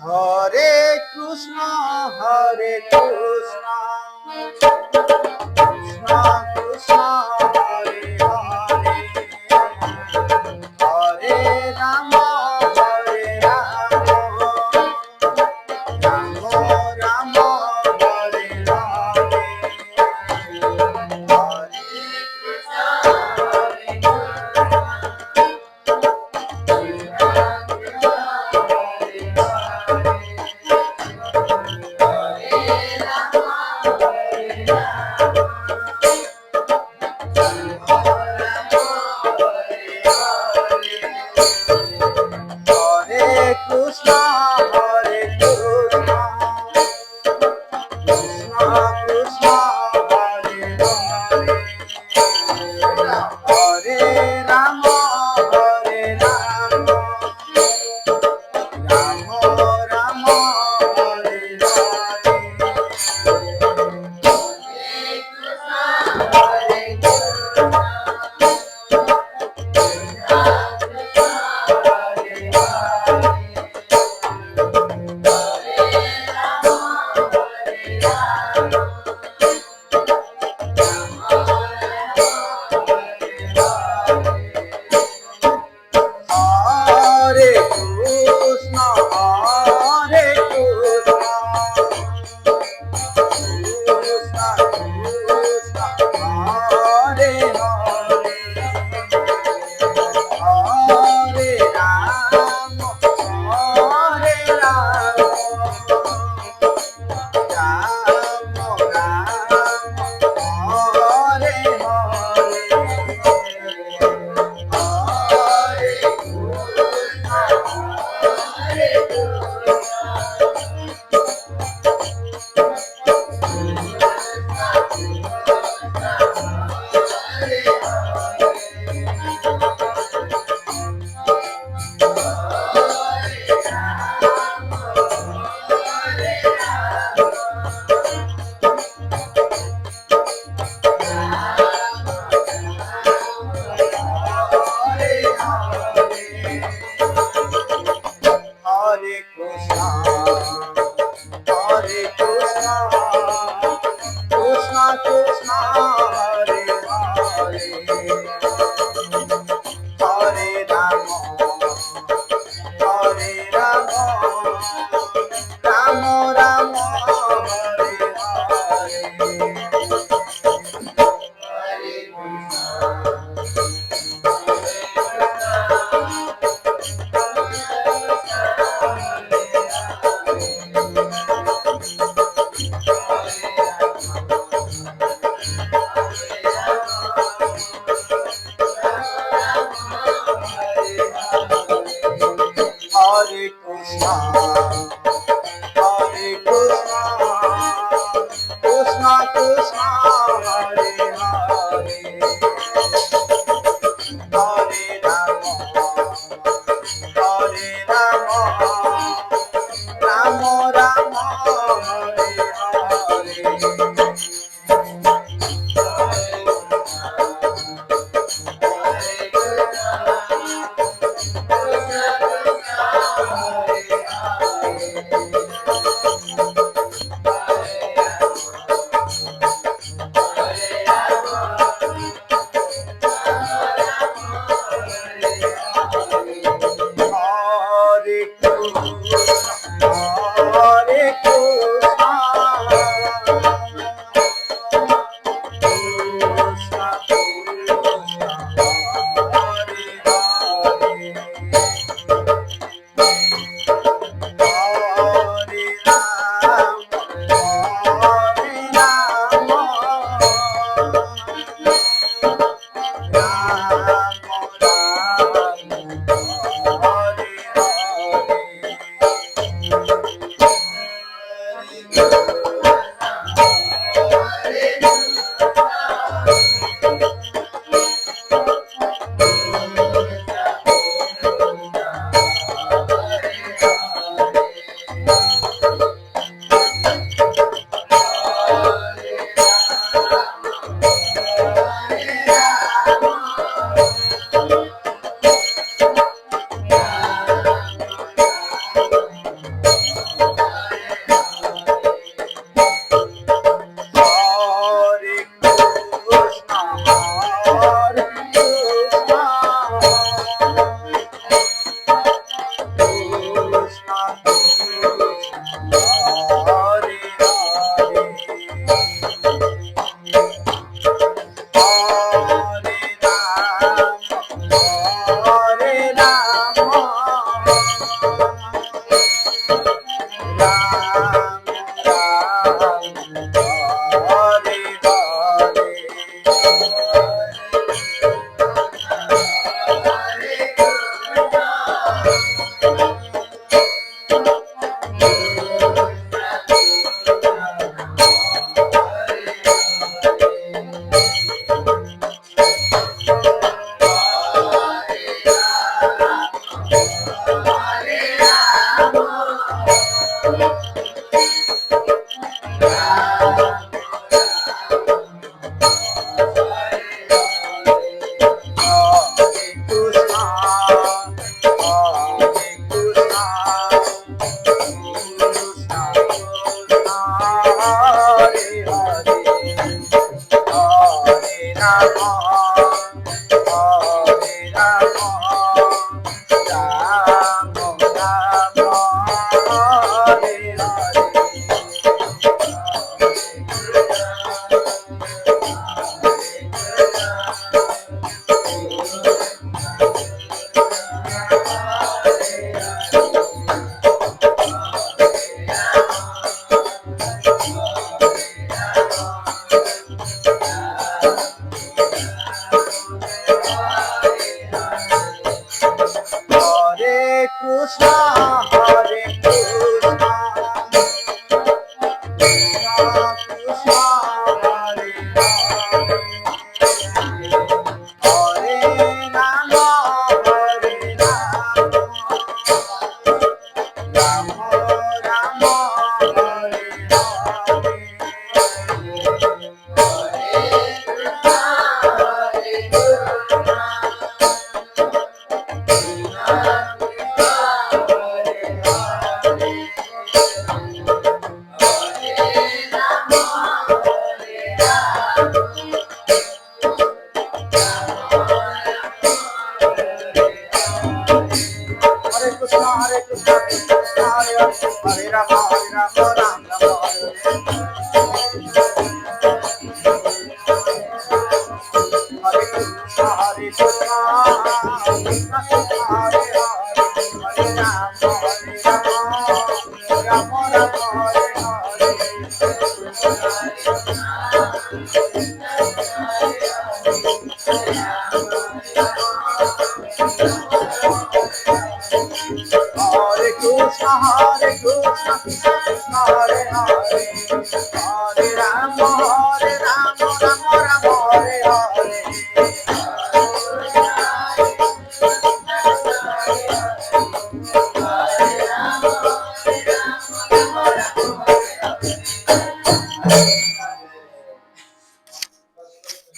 Hare Krishna Hare Krishna Krishna Krishna Hare Hare Hare Ram Hare Ram Ram Ram Hare Hare Hare Hare Krishna Hare Krishna Krishna Krishna Hare Hare Hare Ram Hare Ram Ram Ram Hare Hare Krishna Hare Krishna Krishna Krishna Hare Hare Hare Ram Hare Ram Ram Ram Hare Hare Hare Krishna, Hare Krishna, Krishna Krishna, Hare Hare, Hare Rama, Hare Rama, Rama Rama, Hare Hare Krishna, Hare Krishna, Krishna Krishna, Hare Hare, Hare Rama, Hare Rama, Rama Rama, Hare Hare Krishna, Hare Krishna, Krishna Krishna, Hare Hare, Hare Ram, Hare Ram, Ram Ram, Hare Hare. Hare